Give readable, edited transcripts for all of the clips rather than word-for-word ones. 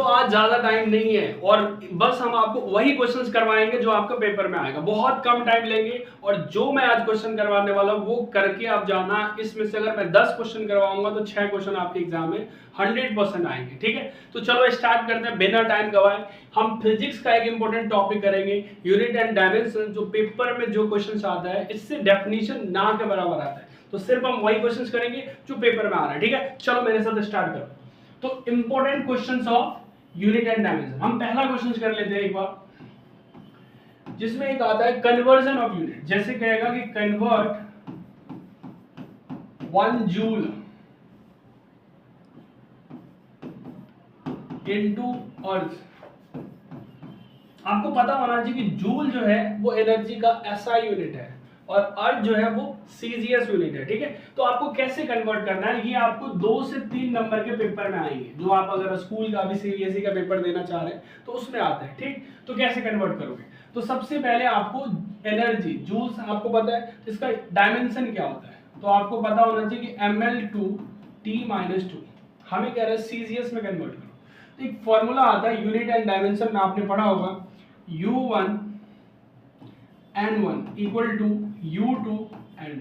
आज ज्यादा टाइम नहीं है और बस हम आपको वही क्वेश्चंस करवाएंगे जो आपका पेपर में आएगा, बहुत कम टाइम लेंगे। और जो मैं आज क्वेश्चन करवाने वाला हूँ वो करके आप जाना, इसमें से अगर मैं 10 क्वेश्चन करवाऊंगा तो 6 क्वेश्चन आपके एग्जाम में 100% आएंगे। ठीक है, तो चलो स्टार्ट करते हैं बिना टाइम गवाए। हम फिजिक्स का एक इंपॉर्टेंट टॉपिक करेंगे, यूनिट एंड डायमेंशन, जो पेपर में जो क्वेश्चन आता है इससे डेफिनेशन ना के बराबर आता है, तो सिर्फ हम वही क्वेश्चन करेंगे जो पेपर में आ रहा है। ठीक है, चलो मेरे साथ स्टार्ट करो। तो important questions of unit and dimension, हम पहला क्वेश्चन कर लेते हैं एक बार, जिसमें एक आता है कन्वर्जन ऑफ यूनिट। जैसे कहेगा कि कन्वर्ट 1 जूल इनटू अर्थ। आपको पता होना चाहिए कि जूल जो है वो एनर्जी का एसआई यूनिट है और अर्थ जो है वो सीजीएस यूनिट है। ठीक है, तो आपको कैसे कन्वर्ट करना है, ये आपको 2 से 3 नंबर के पेपर में आएंगे, जो आप अगर स्कूल का भी सीबीएसई का पेपर देना चाह रहे हैं तो उसमें आता है। ठीक, तो कैसे कन्वर्ट करोगे, तो सबसे पहले आपको एनर्जी जूल्स आपको पता है, इसका डायमेंशन क्या होता है, तो आपको पता होना चाहिए कि ml/t-2, हमें कह रहा है सीजीएस में कन्वर्ट करो। तो एक फॉर्मूला आता है यूनिट एंड डायमेंशन में, आपने पढ़ा होगा U1 N1 equal to U2 N2,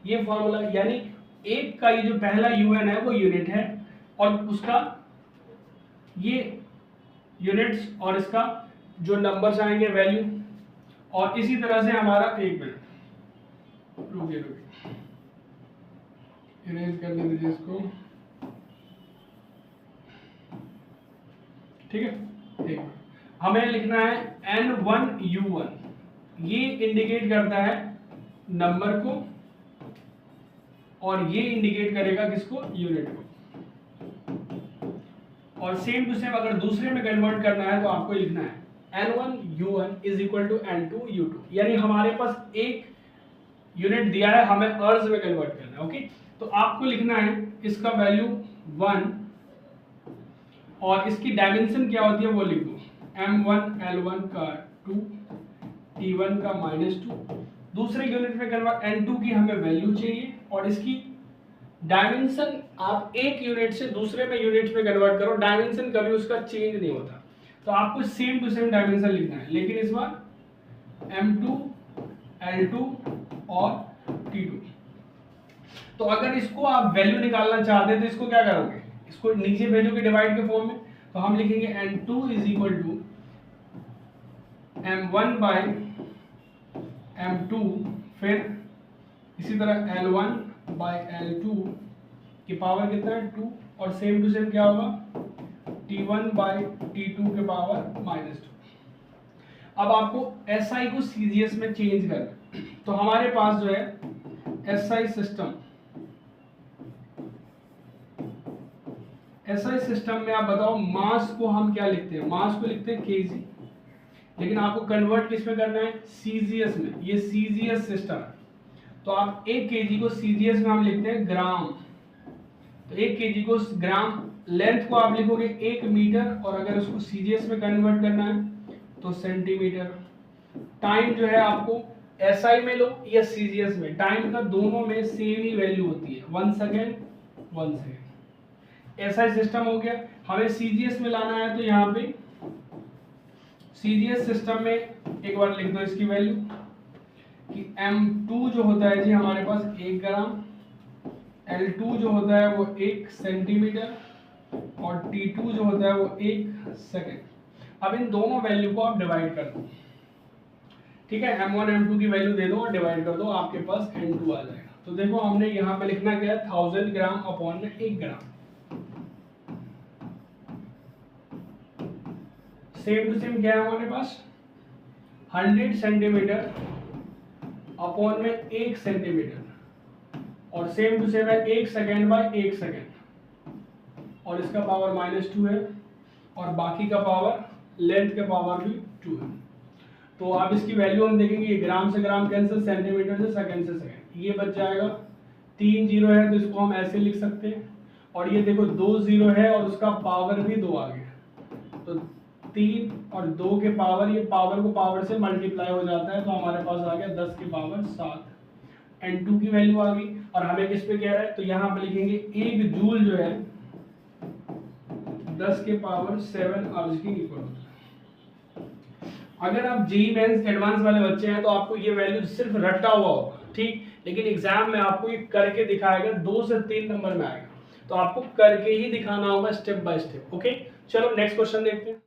ये फॉर्मूला, यानी एक का ये जो पहला UN है वो यूनिट है और उसका ये यूनिट्स और इसका जो नंबर्स आएंगे वैल्यू, और इसी तरह से हमारा, एक मिनट रुकिए इरेज करने दीजिए इसको। ठीक है, एक मिनट, हमें लिखना है N1U1, ये इंडिकेट करता है नंबर को और ये इंडिकेट करेगा किसको, यूनिट को। और सेम टू सेम अगर दूसरे में कन्वर्ट करना है तो आपको लिखना है N1U1 is equal to N2U2, यानी हमारे पास एक यूनिट दिया है, हमें अर्ज में कन्वर्ट करना है। ओके, तो आपको लिखना है इसका वैल्यू 1 और इसकी डायमेंशन क्या होती है वो लिख दो, M1L1 का 2, T1 का -2। दूसरे यूनिट में कन्वर्ट, N2 की हमें वैल्यू चाहिए और इसकी डायमेंशन आप एक यूनिट से दूसरे में यूनिट में कन्वर्ट करो, डायमेंशन कभी उसका चेंज नहीं होता, तो आपको सेम टू सेम डायमेंशन लिखना है, लेकिन इस बार M2 L2 और T2। तो अगर इसको आप वैल्यू निकालना चाहते हैं तो इसको क्या करोगे, इसको नीचे भेजोगे डिवाइड के फॉर्म में, तो हम लिखेंगे N2 is equal to M1 by M2, फिर इसी तरह L1 बाई L2 की पावर कितना है 2, और सेम टू सेम क्या होगा T1 बाई T2 के पावर -2। अब आपको SI को CGS में चेंज करना, तो हमारे पास जो है SI सिस्टम में आप बताओ मास को हम क्या लिखते हैं, मास को लिखते हैं kg, लेकिन आपको कन्वर्ट किस में करना है, CGS में, ये CGS सिस्टम है, तो आप 1 kg को CGS में हम लिखते हैं ग्राम, तो 1 kg को ग्राम, लेंथ को आप लिखोगे 1 मीटर, और अगर उसको CGS में कन्वर्ट करना है तो सेंटीमीटर। टाइम जो है आपको SI में लो या CGS में, टाइम का दोनों में सेम ही वैल्यू होती है, 1 सेकेंड 1 सेकेंड। SI सिस्टम हो गया, हमें CGS में लाना है, तो यहाँ पे CGS सिस्टम में एक बार लिख दो इसकी वैल्यू कि M2 जो होता है जी हमारे पास 1 ग्राम, L2 जो होता है वो 1 सेंटीमीटर और T2 जो होता है वो 1 सेकेंड। अब इन दोनों वैल्यू को आप डिवाइड कर दो, ठीक है, M1 M2 की वैल्यू दे दो और डिवाइड कर दो, आपके पास N2 आ जाएगा। तो देखो हमने यहाँ पे लिखना क्या है, 1000 ग्राम अपॉन में 1 ग्राम, सेम टू सेम क्या है हमारे पास 100 सेंटीमीटर अपॉन में 1 सेंटीमीटर, और सेम टू सेम है 1 सेकेंड बाय 1 सेकेंड, और इसका पावर -2 है और बाकी का पावर लेंथ के पावर भी 2 है। तो आप इसकी वैल्यू हम देखेंगे, ग्राम से ग्राम कैंसिल, सेंटीमीटर से सेकेंड से सेकेंड, ये बच जाएगा, 3 जीरो है तो इसको हम ऐसे लिख सकते हैं, और ये देखो 2 जीरो है और उसका पावर भी 2 आ गया, तो 3 और 2 के पावर, ये पावर को पावर से मल्टीप्लाई हो जाता है, तो हमारे पास आ गया 10 की पावर 7। N2 की वैल्यू आ गई, और हमें किस पे कह रहा है, तो यहाँ पे लिखेंगे 1 जूल जो है 10 के पावर 7 अर्ज की इक्वल होता है। अगर आप जेईई मेंस एडवांस वाले बच्चे हैं तो आपको ये वैल्यू सिर्फ रटा हुआ होगा, ठीक, लेकिन एग्जाम में आपको ये करके दिखाएगा, 2 से 3 नंबर में आएगा, तो आपको करके ही दिखाना होगा स्टेप बाय स्टेप। ओके, चलो नेक्स्ट क्वेश्चन देखते हैं।